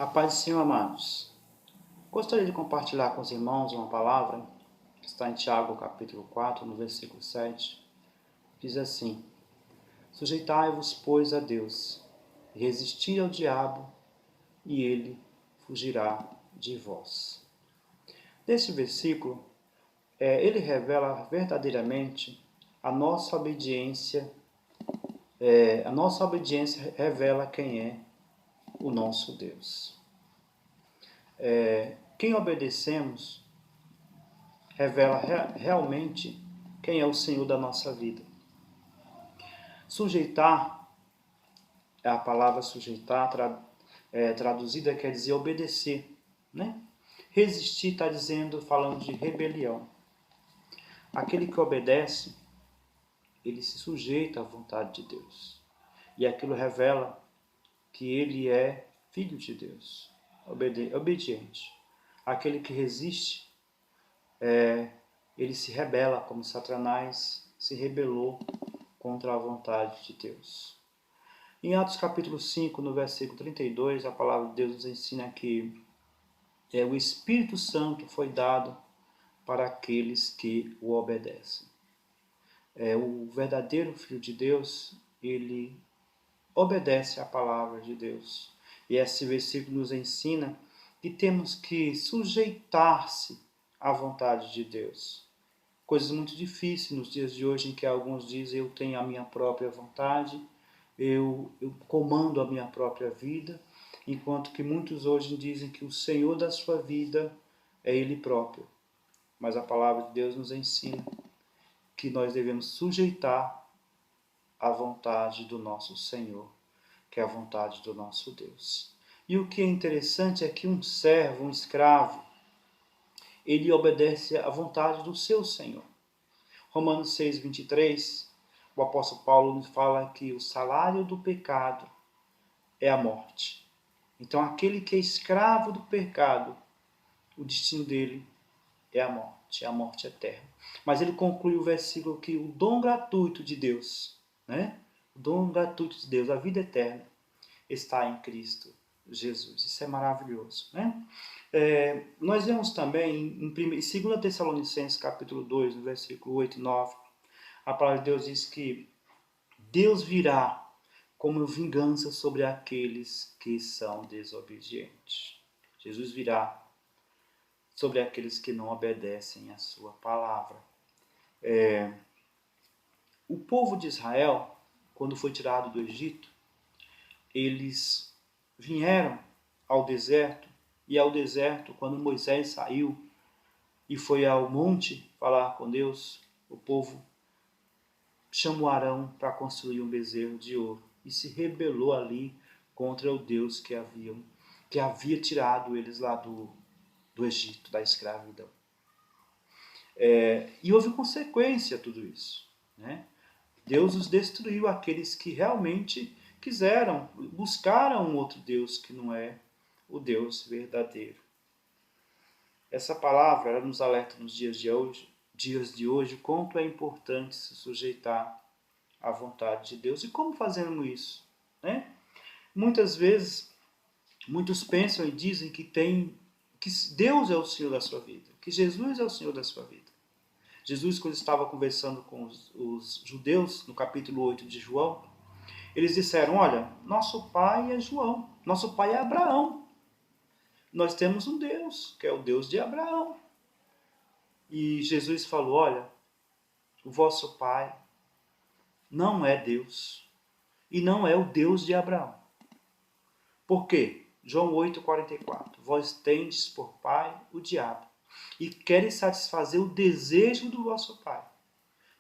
A paz do Senhor, amados. Gostaria de compartilhar com os irmãos uma palavra que está em Tiago, capítulo 4, no versículo 7. Diz assim: Sujeitai-vos, pois, a Deus, e resisti ao diabo, e ele fugirá de vós. Neste versículo, ele revela verdadeiramente a nossa obediência. A nossa obediência revela quem é o nosso Deus. Quem obedecemos revela realmente quem é o Senhor da nossa vida. Sujeitar, a palavra sujeitar traduzida quer dizer obedecer, né? Resistir está falando de rebelião. Aquele que obedece, ele se sujeita à vontade de Deus. E aquilo revela que ele é filho de Deus, obediente. Aquele que resiste, ele se rebela, como Satanás se rebelou contra a vontade de Deus. Em Atos capítulo 5, no versículo 32, a palavra de Deus nos ensina que o Espírito Santo foi dado para aqueles que o obedecem. O verdadeiro Filho de Deus, ele obedece à palavra de Deus. E esse versículo nos ensina que temos que sujeitar-se à vontade de Deus. Coisas muito difíceis nos dias de hoje, em que alguns dizem: eu tenho a minha própria vontade, eu comando a minha própria vida, enquanto que muitos hoje dizem que o Senhor da sua vida é Ele próprio. Mas a palavra de Deus nos ensina que nós devemos sujeitar à vontade do nosso Senhor, que é a vontade do nosso Deus. E o que é interessante é que um servo, um escravo, ele obedece à vontade do seu Senhor. Romanos 6, 23, o apóstolo Paulo nos fala que o salário do pecado é a morte. Então, aquele que é escravo do pecado, o destino dele é a morte eterna. Mas ele conclui o versículo que o dom gratuito de Deus, né? O dom gratuito de Deus, a vida eterna, está em Cristo Jesus. Isso é maravilhoso, né? Nós vemos também em 2 Tessalonicenses capítulo 2, no versículo 8 e 9, a palavra de Deus diz que Deus virá como vingança sobre aqueles que são desobedientes. Jesus virá sobre aqueles que não obedecem à sua palavra. O povo de Israel, quando foi tirado do Egito, eles vieram ao deserto, e ao deserto, quando Moisés saiu e foi ao monte falar com Deus, o povo chamou Arão para construir um bezerro de ouro e se rebelou ali contra o Deus que havia tirado eles lá do Egito, da escravidão. E houve consequência a tudo isso, né? Deus os destruiu, aqueles que realmente buscaram um outro Deus que não é o Deus verdadeiro. Essa palavra ela nos alerta nos dias de hoje quanto é importante se sujeitar à vontade de Deus. E como fazemos isso, né? Muitas vezes, muitos pensam e dizem que Deus é o Senhor da sua vida, que Jesus é o Senhor da sua vida. Jesus, quando estava conversando com os judeus, no capítulo 8 de João, eles disseram: olha, nosso pai é João, nosso pai é Abraão. Nós temos um Deus, que é o Deus de Abraão. E Jesus falou: olha, o vosso pai não é Deus, e não é o Deus de Abraão. Por quê? João 8,44. Vós tendes por pai o diabo, e queres satisfazer o desejo do vosso pai,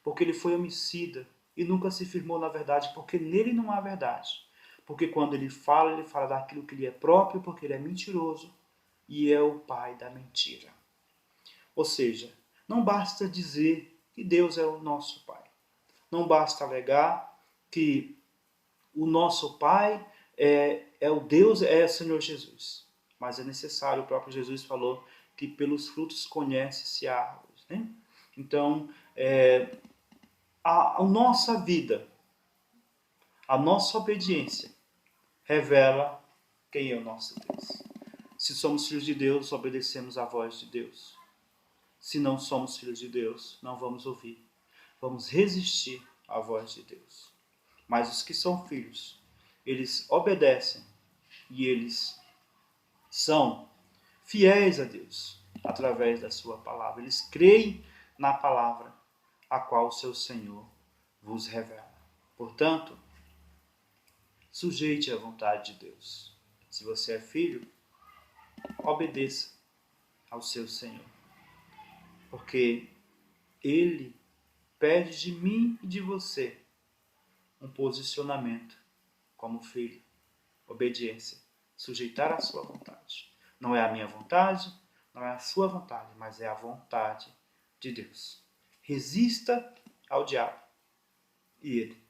porque ele foi homicida e nunca se firmou na verdade, porque nele não há verdade. Porque quando ele fala daquilo que lhe é próprio, porque ele é mentiroso e é o pai da mentira. Ou seja, não basta dizer que Deus é o nosso pai. Não basta alegar que o nosso pai é o Deus, é o Senhor Jesus. Mas é necessário, o próprio Jesus falou que pelos frutos conhece-se a árvore, né? Então, a nossa vida, a nossa obediência revela quem é o nosso Deus. Se somos filhos de Deus, obedecemos à voz de Deus. Se não somos filhos de Deus, não vamos ouvir. Vamos resistir à voz de Deus. Mas os que são filhos, eles obedecem e eles são fiéis a Deus através da sua palavra. Eles creem na palavra a qual o seu Senhor vos revela. Portanto, sujeite à vontade de Deus. Se você é filho, obedeça ao seu Senhor. Porque Ele pede de mim e de você um posicionamento como filho. Obediência. Sujeitar à sua vontade. Não é a minha vontade, não é a sua vontade, mas é a vontade de Deus. Resista ao diabo e ele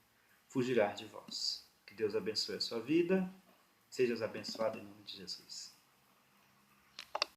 fugirá de vós. Que Deus abençoe a sua vida. Sejas abençoado em nome de Jesus.